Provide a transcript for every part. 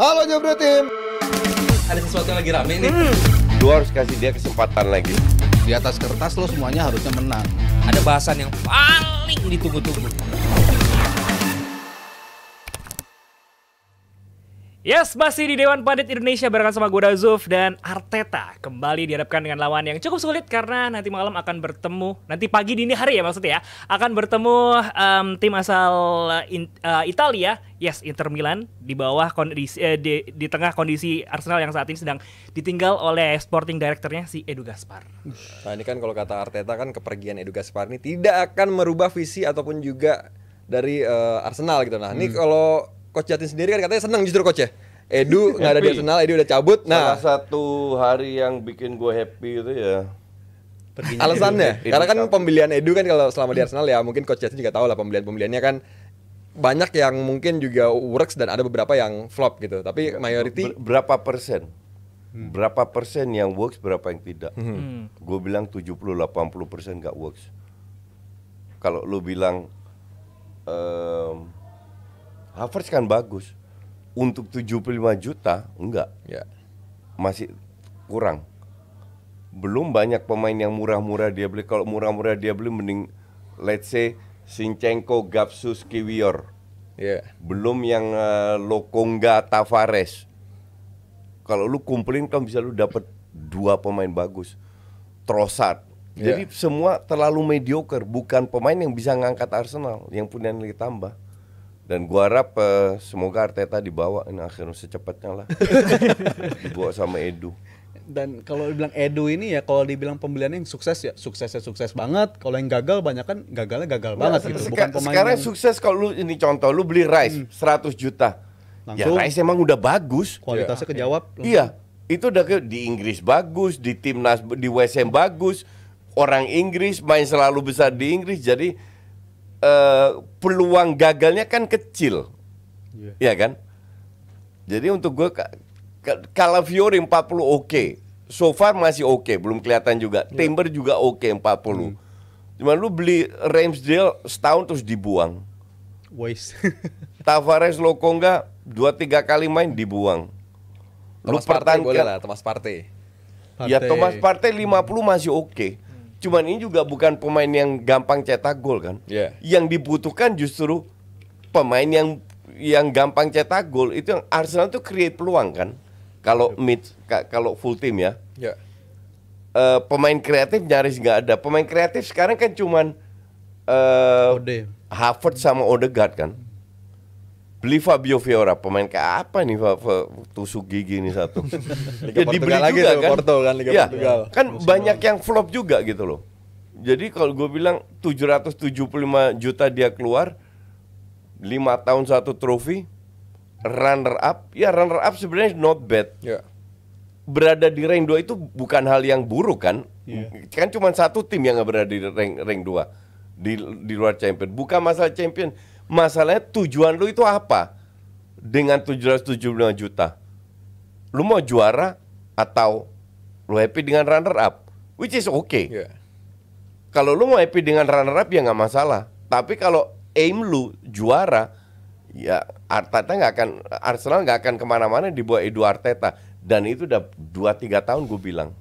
Halo Jabro Tim. Ada sesuatu yang lagi rame nih. Lu harus kasih dia kesempatan lagi. Di atas kertas lo semuanya harusnya menang. Ada bahasan yang paling ditunggu-tunggu. Yes, masih di Dewan Pandit Indonesia barengan sama gue Zuf dan Arteta kembali dihadapkan dengan lawan yang cukup sulit karena nanti malam akan bertemu, nanti pagi dini hari ya maksudnya ya, akan bertemu tim asal Italia, yes Inter Milan di bawah kondisi di tengah kondisi Arsenal yang saat ini sedang ditinggal oleh sporting directornya si Edu Gaspar. Nah ini kan kalau kata Arteta kan kepergian Edu Gaspar ini tidak akan merubah visi ataupun juga dari Arsenal gitu. Nah ini kalau Coach Jatin sendiri kan katanya senang justru coach ya. Edu nggak ada di Arsenal, Edu udah cabut. Nah, salah satu hari yang bikin gue happy itu ya alasannya, karena kan pembelian Edu kan kalau selama di Arsenal ya mungkin Coach Jatin juga tahu lah pembeliannya kan banyak yang mungkin juga works dan ada beberapa yang flop gitu. Tapi mayority berapa persen? Berapa persen yang works, berapa yang tidak? Gue bilang 70-80% nggak works. Kalau lu bilang Havertz kan bagus. Untuk 75 juta enggak. ya. Masih kurang. Belum banyak pemain yang murah-murah dia beli. Kalau murah-murah dia beli mending let's say Zinchenko, Gapsus, Kiwior. Ya. Belum yang Lokonga, Tavares. Kalau lu kumpulin kan bisa lu dapat 2 pemain bagus. Trossard. Jadi semua terlalu mediocre, bukan pemain yang bisa ngangkat Arsenal, yang punya nilai tambah. Dan gua harap semoga Arteta dibawa ini akhirnya secepatnya lah. Dibawa sama Edu. Dan kalau dibilang Edu ini ya kalau dibilang pembeliannya yang sukses ya suksesnya sukses banget. Kalau yang gagal banyak kan gagalnya gagal banget gitu. Bukan pemain sekarang yang sukses kalau lu ini contoh lu beli Rice 100 juta. Langsung. Ya Rice emang udah bagus. kualitasnya kejawab. Iya, itu udah di Inggris bagus, di timnas di West Ham bagus. Orang Inggris main selalu besar di Inggris jadi peluang gagalnya kan kecil. Iya kan? Jadi untuk gue Calafiori 40 oke. So far masih oke, belum kelihatan juga. Timber juga oke 40. Cuman lu beli Ramsdale setahun terus dibuang. Waste. Tavares, Lokonga 2-3 kali main dibuang. Lu Thomas Partey boleh pertahankan lah, Thomas Partey. ya Thomas Partey 50 masih oke. Cuman ini juga bukan pemain yang gampang cetak gol kan. Yang dibutuhkan justru pemain yang gampang cetak gol. Itu yang Arsenal tuh create peluang kan. Kalau kalau full team ya. Pemain kreatif nyaris nggak ada. Pemain kreatif sekarang kan cuman Havertz sama Odegaard kan. Beli Fabio Vieira, pemain kayak apa nih tusuk gigi nih satu. Liga dibeli Portugal lagi juga tuh, kan. Porto kan Liga Ya, Portugal. kan banyak yang flop juga gitu loh. Jadi kalau gue bilang 775 juta dia keluar 5 tahun 1 trofi, runner up sebenarnya not bad. Berada di rank 2 itu bukan hal yang buruk kan. Kan cuma satu tim yang berada di rank 2 di luar champion. Bukan masalah champion. Masalahnya tujuan lu itu apa? Dengan 775 juta. Lu mau juara atau lu happy dengan runner up? Which is okay. Kalau lu mau happy dengan runner up ya nggak masalah. Tapi kalau aim lu juara, ya Arsenal nggak akan kemana-mana di bawah Edu Arteta. Dan itu udah 2-3 tahun gue bilang.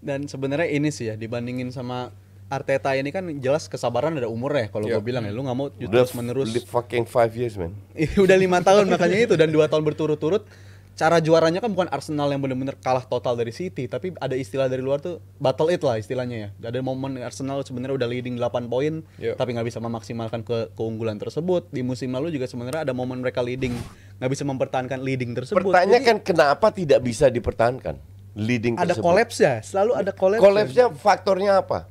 Dan sebenarnya ini sih ya dibandingin sama Arteta ini kan jelas kesabaran ada umurnya kalau gue bilang ya. Lu gak mau terus menerus fucking 5 years man. Udah 5 tahun makanya itu. Dan 2 tahun berturut-turut. Cara juaranya kan bukan Arsenal yang benar-benar kalah total dari City. Tapi ada istilah dari luar tuh battle it lah istilahnya ya. Ada momen Arsenal sebenarnya udah leading 8 poin tapi gak bisa memaksimalkan keunggulan tersebut. Di musim lalu juga sebenarnya ada momen mereka leading gak bisa mempertahankan leading tersebut. Pertanyaan kan kenapa tidak bisa dipertahankan leading ada tersebut? collapse ya. Selalu ada collapse. Collapse-nya faktornya apa?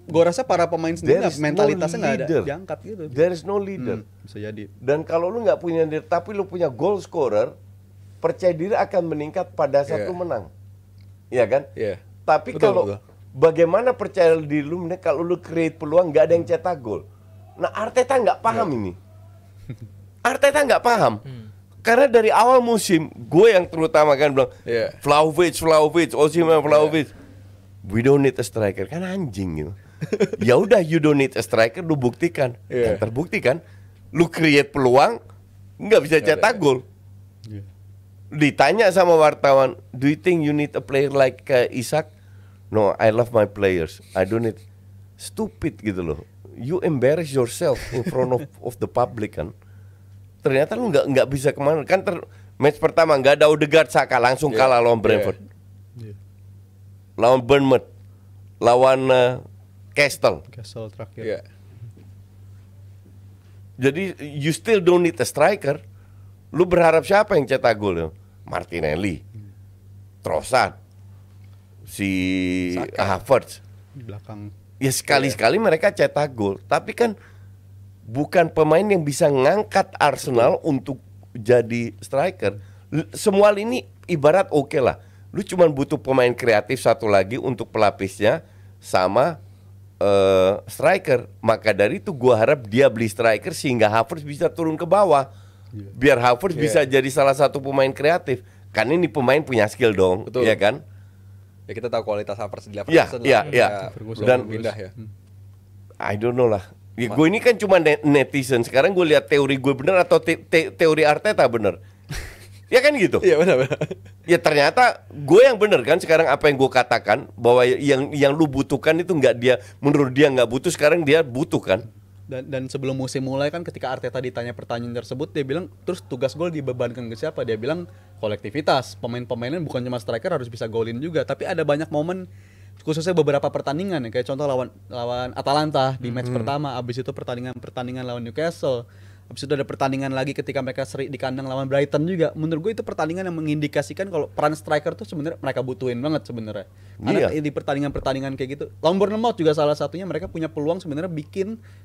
Gue rasa para pemain sendiri mentalitasnya nggak ada diangkat gitu. There is no leader. Bisa jadi. Dan kalau lu nggak punya leader, tapi lu punya goal scorer, percaya diri akan meningkat pada saat lu menang. Iya kan? Tapi kalau bagaimana percaya diri lu kalau lu create peluang nggak ada yang cetak gol. Nah Arteta nggak paham ini. Arteta nggak paham. Karena dari awal musim, gue yang terutama kan bilang, Vlahovic, Osimhen, Vlahovic. We don't need a striker, kan anjing gitu. Ya udah, you don't need a striker, lu buktikan. Yang terbukti kan, lu create peluang, nggak bisa cetak gol. Ditanya sama wartawan, do you think you need a player like Isak? No, I love my players. I don't need. Stupid gitu loh. You embarrass yourself in front of the public kan. Ternyata lu nggak bisa kemana kan. Match pertama nggak ada Odegaard, Saka langsung kalah lawan Brentford. Lawan Bournemouth, lawan Castle. Terakhir. Iya. Jadi you still don't need a striker. Lu berharap siapa yang cetak gol ya? Martinelli, Trossard, si Havertz. Di belakang. Ya sekali-sekali mereka cetak gol, tapi kan bukan pemain yang bisa ngangkat Arsenal untuk jadi striker. Semua ini ibarat oke lah. Lu cuma butuh pemain kreatif satu lagi untuk pelapisnya sama striker. Maka dari itu gua harap dia beli striker sehingga Havertz bisa turun ke bawah. Biar Havertz bisa jadi salah satu pemain kreatif. Kan ini pemain punya skill dong, Betul. ya kan? Ya kita tahu kualitas Havertz di Leverkusen. Iya. Dan pindah ya. I don't know lah. Ya, gue ini kan cuma netizen. Sekarang gue lihat teori gue bener atau teori Arteta bener. Ya kan gitu. Iya benar. Ya ternyata gue yang bener kan sekarang apa yang gue katakan bahwa yang lu butuhkan itu nggak dia, menurut dia nggak butuh, sekarang dia butuh kan. Dan sebelum musim mulai kan ketika Arteta ditanya pertanyaan tersebut, dia bilang terus tugas gol dibebankan ke siapa? Dia bilang kolektivitas. Pemain-pemainnya bukan cuma striker harus bisa golin juga, tapi ada banyak momen khususnya beberapa pertandingan ya, kayak contoh lawan Atalanta di match pertama, abis itu pertandingan lawan Newcastle. Habis itu ada pertandingan lagi ketika mereka seri di kandang lawan Brighton juga. Menurut gue itu pertandingan yang mengindikasikan kalau peran striker tuh sebenarnya mereka butuhin banget sebenarnya. Karena di pertandingan-pertandingan kayak gitu. Lawan Bournemouth juga salah satunya, mereka punya peluang sebenarnya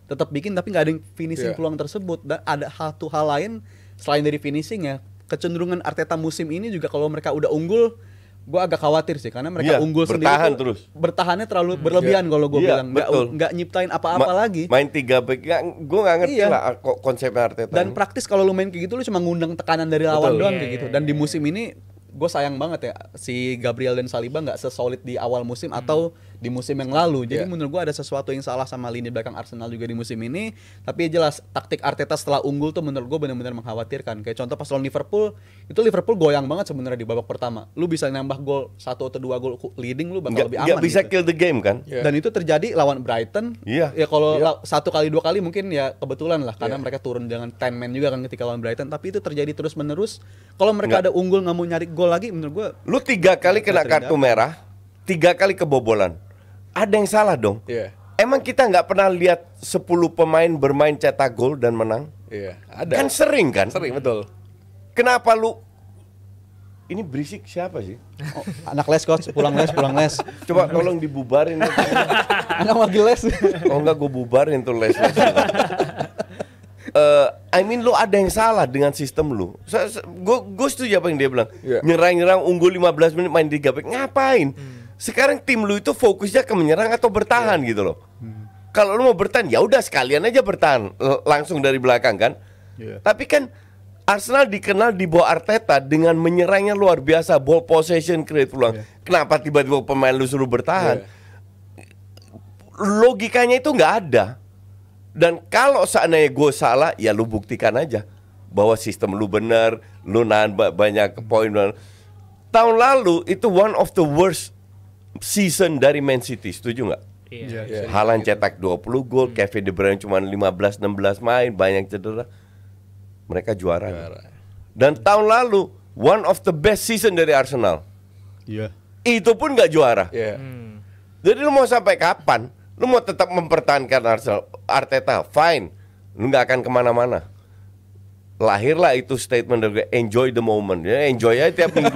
tetap bikin tapi nggak ada yang finishing peluang tersebut. Dan ada satu hal lain selain dari finishing ya, kecenderungan Arteta musim ini juga kalau mereka udah unggul, gue agak khawatir sih karena mereka unggul bertahan sendiri terus. Bertahannya terlalu berlebihan kalau gue bilang, nggak nyiptain apa-apa lagi. Main 3 back, gue nggak ngerti lah konsepnya Arteta. Dan praktis kalau lu main kayak gitu lu cuma ngundang tekanan dari lawan doang kayak gitu. Dan di musim ini gue sayang banget ya si Gabriel dan Saliba nggak sesolid di awal musim atau di musim yang lalu. Jadi menurut gue ada sesuatu yang salah sama lini belakang Arsenal juga di musim ini. Tapi jelas taktik Arteta setelah unggul tuh menurut gue benar-benar mengkhawatirkan. Kayak contoh pas lawan Liverpool, itu Liverpool goyang banget sebenarnya di babak pertama. Lu bisa nambah gol 1 atau 2 gol leading, lu bakal lebih aman. Nggak bisa gitu. kill the game kan? Dan itu terjadi lawan Brighton. Ya kalau 1 kali 2 kali mungkin ya kebetulan lah karena mereka turun dengan 10 man juga kan ketika lawan Brighton. Tapi itu terjadi terus menerus. Kalau mereka ada unggul nggak mau nyari gol lagi, menurut gue lu 3 kali kena kartu merah, 3 kali kebobolan. Ada yang salah dong. Emang kita nggak pernah lihat 10 pemain bermain cetak gol dan menang? Iya, ada. Kan sering kan? Sering betul. Kenapa lu? Ini berisik siapa sih? oh, anak les coach, pulang les. Coba tolong dibubarin. Anak lagi les. Oh enggak, gue bubarin tuh les. I mean lu ada yang salah dengan sistem lu. Gue setuju apa yang dia bilang. Nyerang unggul 15 menit main 3 back. Ngapain? Sekarang tim lu itu fokusnya ke menyerang atau bertahan gitu loh. Kalau lu mau bertahan ya udah sekalian aja bertahan langsung dari belakang kan. Tapi kan Arsenal dikenal di bawah Arteta dengan menyerangnya luar biasa, ball possession, create peluang. Kenapa tiba-tiba pemain lu suruh bertahan? Logikanya itu nggak ada. Dan kalau seandainya gue salah, ya lu buktikan aja bahwa sistem lu benar, lu nahan banyak poin. Tahun lalu itu one of the worst season dari Man City, setuju nggak? Haaland cetak 20 gol, Kevin De Bruyne cuma 15-16 main, banyak cedera. Mereka juara. Dan tahun lalu one of the best season dari Arsenal. Itu pun nggak juara. Jadi lu mau sampai kapan? Lu mau tetap mempertahankan Arteta, fine. Lu nggak akan kemana-mana. Lahirlah itu statement dari enjoy the moment. Ya, enjoy aja tiap minggu.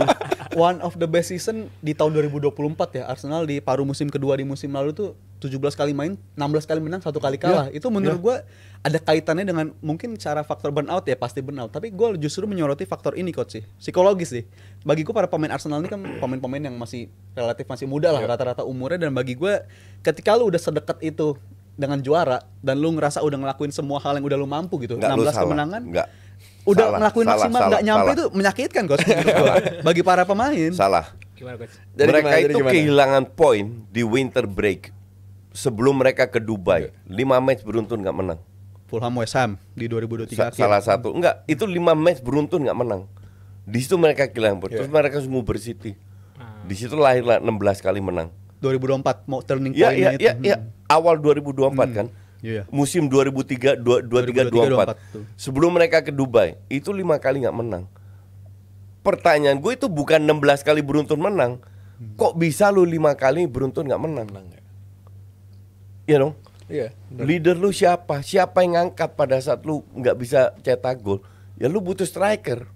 One of the best season di tahun 2024 ya. Arsenal di paruh musim kedua di musim lalu tuh 17 kali main, 16 kali menang, 1 kali kalah. Itu menurut gue ada kaitannya dengan mungkin cara faktor burnout ya, pasti burnout. Tapi gue justru menyoroti faktor ini coach sih, psikologis sih. Bagi gue para pemain Arsenal ini kan pemain-pemain yang masih relatif masih muda lah rata-rata umurnya. Dan bagi gue ketika lu udah sedekat itu dengan juara dan lu ngerasa udah ngelakuin semua hal yang udah lu mampu gitu, 16 kemenangan. Udah ngelakuin maksimal nggak nyampe itu menyakitkan coach bagi para pemain. Salah. Gimana coach? Mereka itu kehilangan poin di winter break sebelum mereka ke Dubai. 5 match beruntun nggak menang. Fulham West Ham di 2023 Salah satu enggak, itu 5 match beruntun nggak menang. Di situ mereka kehilangan terus mereka nguber City. Di situ lahirlah 16 kali menang. 2024 mau turning Ya, point-nya itu. awal 2024 kan. Iya. Musim 2023-24 tuh. sebelum mereka ke Dubai itu 5 kali nggak menang. Pertanyaan gue itu bukan 16 kali beruntun menang. Kok bisa lu 5 kali beruntun nggak menang? Iya dong. Iya. Leader lu siapa? Siapa yang ngangkat pada saat lu nggak bisa cetak gol? Ya lu butuh striker.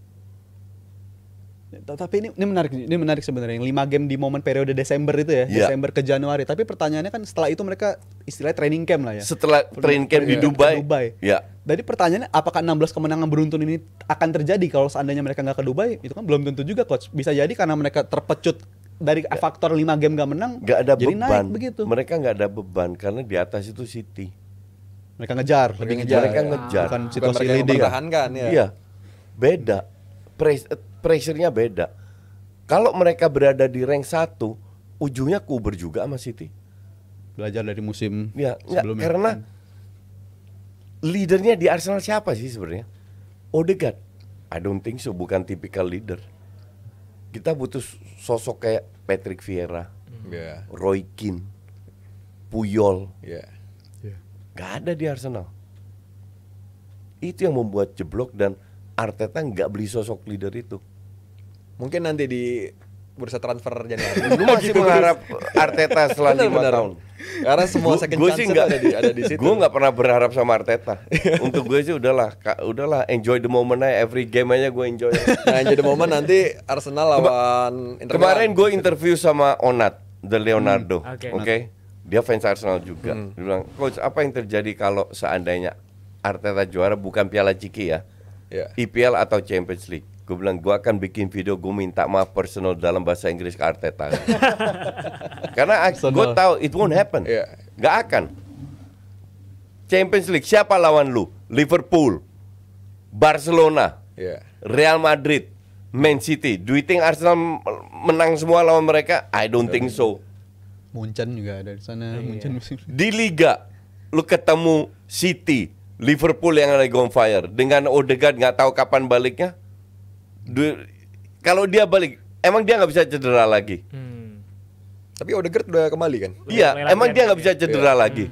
Tapi ini menarik sebenarnya. Yang 5 game di momen periode Desember itu ya, Iya. Desember ke Januari. Tapi pertanyaannya kan setelah itu mereka istilahnya training camp lah ya. Setelah training camp di Dubai. Ya. Jadi pertanyaannya apakah 16 kemenangan beruntun ini akan terjadi kalau seandainya mereka nggak ke Dubai? Itu kan belum tentu juga coach. Bisa jadi karena mereka terpecut dari faktor 5 game nggak menang. Nggak ada jadi beban. naik begitu. Mereka nggak ada beban karena di atas itu City. Mereka ngejar, Lebih ngejar. Mereka ya. ngejar. Bukan Bukan situasi mereka yang leading. mempertahankan ya. Iya, beda. Pressure-nya beda. Kalau mereka berada di rank 1, ujungnya kuber juga sama City. Belajar dari musim Ya, enggak, sebelumnya. karena leadernya di Arsenal siapa sih sebenarnya? Odegaard. I don't think so, bukan tipikal leader. Kita butuh sosok kayak Patrick Vieira, Iya. Roy Keane, Puyol. Iya. Gak ada di Arsenal. Itu yang membuat jeblok dan Arteta nggak beli sosok leader itu. Mungkin nanti di bursa transfer Januari. Lu masih mengharap Arteta setelah 5 Benar-benar. tahun? Karena semua second Gue chance sih nggak ada di situ. Gue nggak pernah berharap sama Arteta. Untuk gue sih udahlah enjoy the moment aja, every game aja gue enjoy. Nah, jadi momen nanti Arsenal lawan Inter Kemarin Milan. gue interview sama Onat de Leonardo, Oke. oke? Dia fans Arsenal juga. Dia bilang, coach apa yang terjadi kalau seandainya Arteta juara bukan Piala Ciki ya, Iya. IPL atau Champions League? Gue bilang gue akan bikin video gue minta maaf personal dalam bahasa Inggris ke Arteta. Karena gue tahu it won't happen. Iya. Gak akan. Champions League siapa lawan lu? Liverpool, Barcelona, Iya. Real Madrid, Man City. Do you think Arsenal menang semua lawan mereka? I don't think so. Munchen juga ada di sana, Munchen musim. Di Liga lu ketemu City, Liverpool yang lagi on fire dengan Odegaard nggak tahu kapan baliknya. Kalau dia balik, emang dia nggak bisa cedera lagi? Tapi Odegaard udah kembali kan? Iya, Mulai emang latihan dia nggak ya. bisa cedera lagi.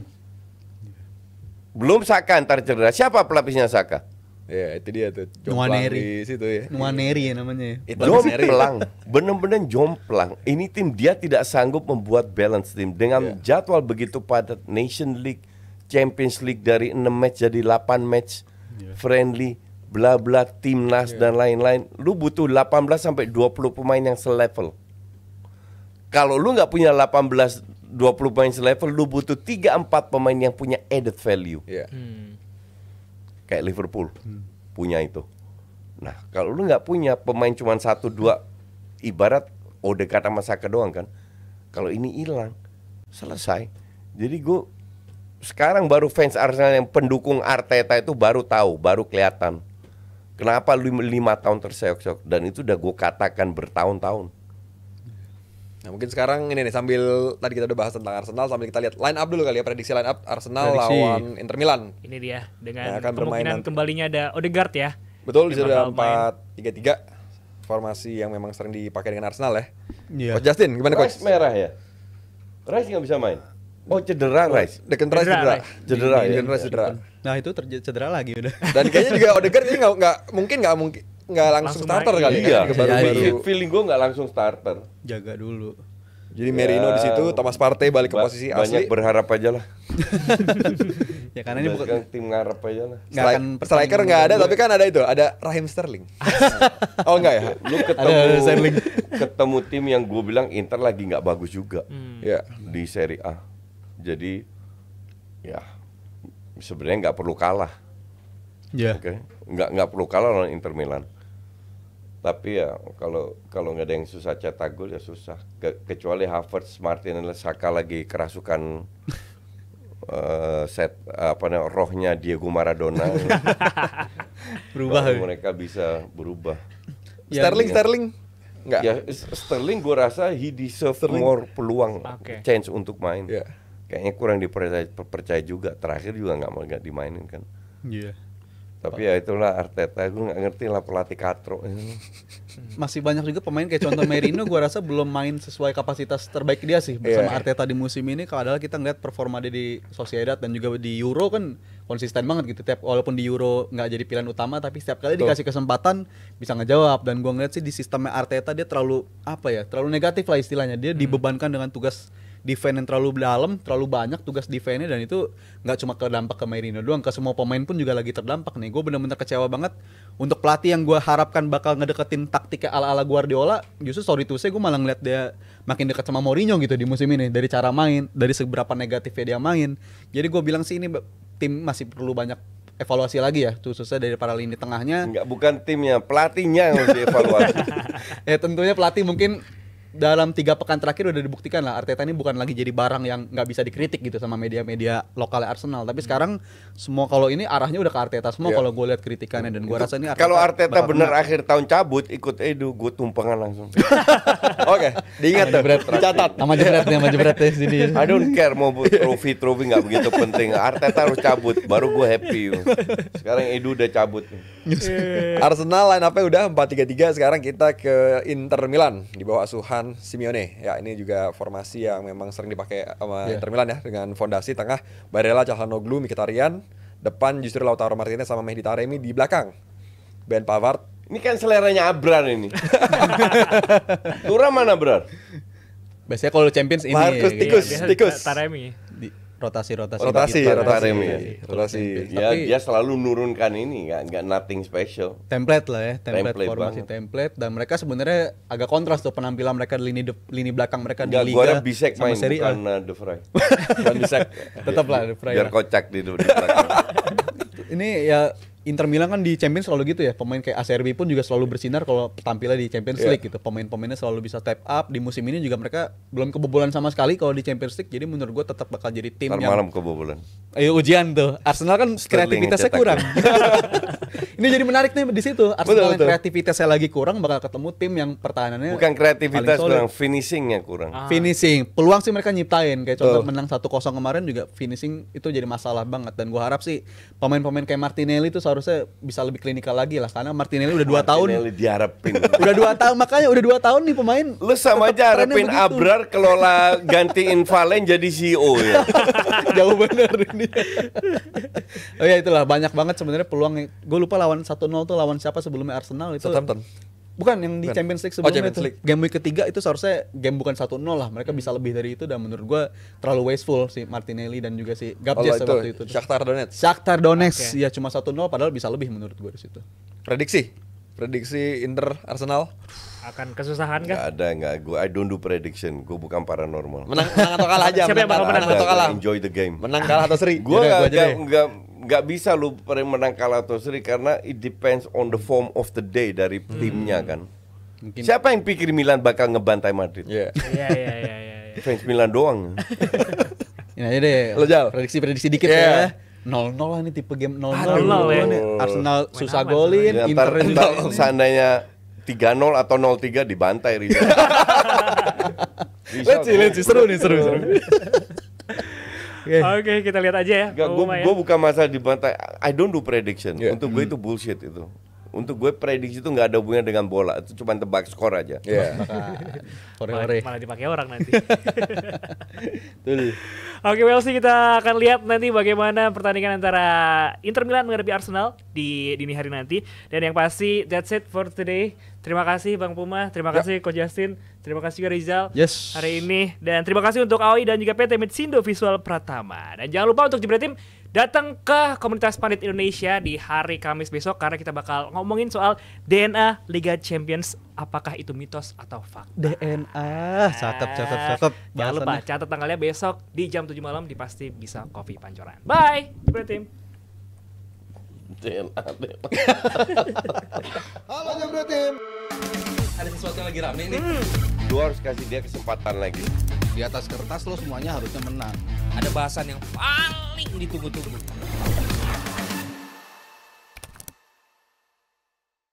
Belum Saka antar cedera. Siapa pelapisnya Saka? Iya, itu dia tuh. Nwaneri. Jomplang di situ ya. Nwaneri ya namanya. Jomplang, bener-bener jomplang. Ini tim dia tidak sanggup membuat balance tim dengan jadwal begitu padat. Nation League, Champions League dari 6 match jadi 8 match, friendly, bla bla, timnas dan lain-lain. Lu butuh 18 sampai 20 pemain yang selevel. Kalau lu nggak punya 18 20 pemain selevel, lu butuh 3-4 pemain yang punya added value. Iya. Kayak Liverpool punya itu. Nah, kalau lu nggak punya pemain cuma 1-2, ibarat Odegaard sama Saka doang kan. Kalau ini hilang, selesai. Jadi gue sekarang baru fans Arsenal yang pendukung Arteta itu baru tahu, baru kelihatan kenapa 5 tahun terseok-seok, dan itu udah gue katakan bertahun-tahun. Nah, mungkin sekarang ini nih sambil tadi kita udah bahas tentang Arsenal, sambil kita lihat line up dulu kali ya, prediksi line up Arsenal lawan Inter Milan. Ini dia dengan Yang akan bermain kemungkinan nanti. kembalinya ada Odegaard ya. Betul, di Yang situ ada bakal main. 4-3-3. Formasi yang memang sering dipakai dengan Arsenal ya. Iya. Coach Justin, gimana Rice coach? merah ya? Rice nggak bisa main? Oh, cedera Rice. Declan Rice cedera. Cedera ya? Declan Rice cedera. Nah itu cedera lagi udah. Dan kayaknya juga Odegaard ini nggak langsung Langsung starter main. kali Iya, kan. Baru-baru. feeling gue nggak langsung starter. Jaga dulu. Jadi Merino di situ, Thomas Partey balik ke posisi Banyak asli. berharap aja lah. Ya karena ini bukan Tim ngarep aja lah. nggak akan Striker nggak ada, tapi kan ada itu, ada Raheem Sterling. Oh enggak ya? Lu Ada Sterling. ketemu tim yang gue bilang Inter lagi nggak bagus juga Iya. di Serie A. Jadi ya sebenarnya nggak perlu kalah. ya. Oke, nggak perlu kalah lawan Inter Milan. Tapi ya kalau nggak ada yang susah cetak gol ya susah. Kecuali Havertz, Martinelli, Saka lagi kerasukan rohnya Diego Maradona. Berubah. Baru mereka bisa berubah. Ya, Sterling enggak. Ya Sterling gue rasa he deserve more peluang, Oke. chance untuk main. Iya. Kayaknya kurang dipercaya juga. Terakhir juga nggak dimainin kan. Iya. Tapi ya itulah Arteta, gue nggak ngerti lah pelatih katro. Masih banyak juga pemain kayak contoh Merino, gue rasa belum main sesuai kapasitas terbaik dia sih bersama Arteta di musim ini. Kalau adalah kita ngeliat performa dia di Sociedad dan juga di Euro kan konsisten banget gitu. Walaupun di Euro nggak jadi pilihan utama, tapi setiap kali dikasih kesempatan bisa ngejawab. Dan gue ngeliat sih di sistemnya Arteta dia terlalu terlalu negatif lah istilahnya. Dia dibebankan dengan tugas defense yang terlalu dalam, terlalu banyak tugas defense-nya, dan itu nggak cuma terdampak ke Merino doang, ke semua pemain pun juga lagi terdampak nih. Gue bener-bener kecewa banget untuk pelatih yang gue harapkan bakal ngedeketin taktiknya ala-ala Guardiola. Justru sorry to say, gue malah ngeliat dia makin dekat sama Mourinho gitu di musim ini, dari cara main, dari seberapa negatifnya dia main. Jadi gue bilang sih ini tim masih perlu banyak evaluasi lagi ya, khususnya dari para lini tengahnya. Enggak, bukan timnya, pelatihnya yang harus dievaluasi. Ya tentunya pelatih mungkin dalam 3 pekan terakhir udah dibuktikan lah Arteta ini bukan lagi jadi barang yang nggak bisa dikritik gitu sama media-media lokal Arsenal. Tapi sekarang semua kalau ini arahnya udah ke Arteta semua kalau gue lihat kritikannya, dan gue rasa ini kalau Arteta bener akhir tahun cabut ikut Edu, gue tumpangan langsung. Oke, diingat tuh, dicatat. sama jebret ya sini. I don't care mau trofi nggak begitu penting. Arteta harus cabut, baru gue happy. Sekarang Edu udah cabut. Arsenal line up-nya udah 4-3-3. Sekarang kita ke Inter Milan di bawah asuhan Simeone. Ya, ini juga formasi yang memang sering dipakai sama Inter Milan ya, dengan fondasi tengah Barella, Calhanoglu, Mkhitaryan, depan justru Lautaro Martinez sama Mehdi Taremi, di belakang Ben Pavard. Ini kan seleranya Abrar ini. Turam mana Abrar? Biasanya kalau Champions ini Marcus Tikus. Taremi. Rotasi. Ya, dia selalu nurunkan ini, nggak nothing special. Template lah ya, template formasi banget. template, dan mereka sebenarnya agak kontras tuh penampilan mereka di lini belakang mereka di Nggak, Liga. gua ada Bisek sama main, Serie A. bukan De Vrij. Tetap lah De Vrij Biar lah. kocak di belakang. Ini ya Inter Milan kan di Champions selalu gitu ya, pemain kayak Acerbi pun juga selalu bersinar kalau tampilnya di Champions League gitu. Pemain-pemainnya selalu bisa step up. Di musim ini juga mereka belum kebobolan sama sekali kalau di Champions League. Jadi menurut gue tetap bakal jadi tim Ntar yang malam kebobolan. ayo ujian tuh. Arsenal kan Sterling kreativitasnya yang kurang. Ini jadi menarik nih di situ. Arsenal yang betul. kreativitasnya lagi kurang bakal ketemu tim yang pertahanannya Bukan kreativitas paling solid. kurang, finishingnya kurang. Finishing, peluang sih mereka nyiptain. Kayak contoh menang 1-0 kemarin juga finishing itu jadi masalah banget. Dan gua harap sih pemain-pemain kayak Martinelli itu seharusnya bisa lebih klinikal lagi lah, karena Martinelli udah 2 tahun. Martinelli diharapin. Udah 2 tahun, makanya udah 2 tahun nih pemain. Lu sama aja tetep trennya harapin begitu. Abrar kelola gantiin Valen jadi CEO ya. Jauh bener ini. Oh ya itulah, banyak banget sebenarnya peluang. Gue lupa lawan 1-0 tuh lawan siapa sebelumnya Arsenal itu. Southampton. Bukan yang di Bukan. Champions League sebelumnya Champions itu. League. Game week ketiga itu seharusnya game bukan 1-0 lah. Mereka bisa lebih dari itu, dan menurut gue terlalu wasteful si Martinelli dan juga si Gabjes waktu itu. Shakhtar Donetsk. Shakhtar Donetsk ya cuma 1-0 padahal bisa lebih menurut gue di situ. Prediksi Inter Arsenal Akan kesusahan kan? Nggak. Gue I don't do prediction. Gue bukan paranormal. menang atau kalah aja. Siapa yang bakal menang? atau kalah? Enjoy the game. Menang, kalah atau seri? Gue Yaudah, gua aja deh. nggak bisa lu menang kalah atau seri karena it depends on the form of the day dari timnya kan. Mungkin Siapa yang pikir Milan bakal ngebantai Madrid? Iya. Iya. Fans Milan doang. ini aja deh. Lo, Jal. Prediksi dikit Yeah. ya. 0-0 lah nih, tipe game 0-0. 0-0 ya. nih. Arsenal susah aman golin, Ya, Inter ntar juga. seandainya 3-0 atau 0-3 dibantai Rizal. Let's see, seru nih, seru. Oke, kita lihat aja ya. Gue bukan masalah dibantai. I don't do prediction. Yeah. Untuk gue itu bullshit itu. Untuk gue prediksi itu nggak ada hubungan dengan bola. Itu cuma tebak skor aja. Iya. Hore-hore. malah dipakai orang nanti. Tuh. Oke, well sih kita akan lihat nanti bagaimana pertandingan antara Inter Milan menghadapi Arsenal di dini hari nanti. Dan yang pasti that's it for today. Terima kasih Bang Puma, terima kasih Coach Justin, terima kasih juga Rizal Yes. hari ini, dan terima kasih untuk Aoi dan juga PT Mitsindo Visual Pratama. Dan jangan lupa untuk Jebret Tim datang ke komunitas Pandit Indonesia di hari Kamis besok, karena kita bakal ngomongin soal DNA Liga Champions, apakah itu mitos atau fakta. DNA, cakep. Jangan lupa catat tanggalnya besok di jam 7 malam di Pasti Bisa Kopi Pancoran. Bye, Jebret Tim. Halo Jebret Tim. Ada sesuatu yang lagi rame nih. Lu harus kasih dia kesempatan lagi. Di atas kertas lo semuanya harusnya menang. Ada bahasan yang paling ditunggu-tunggu.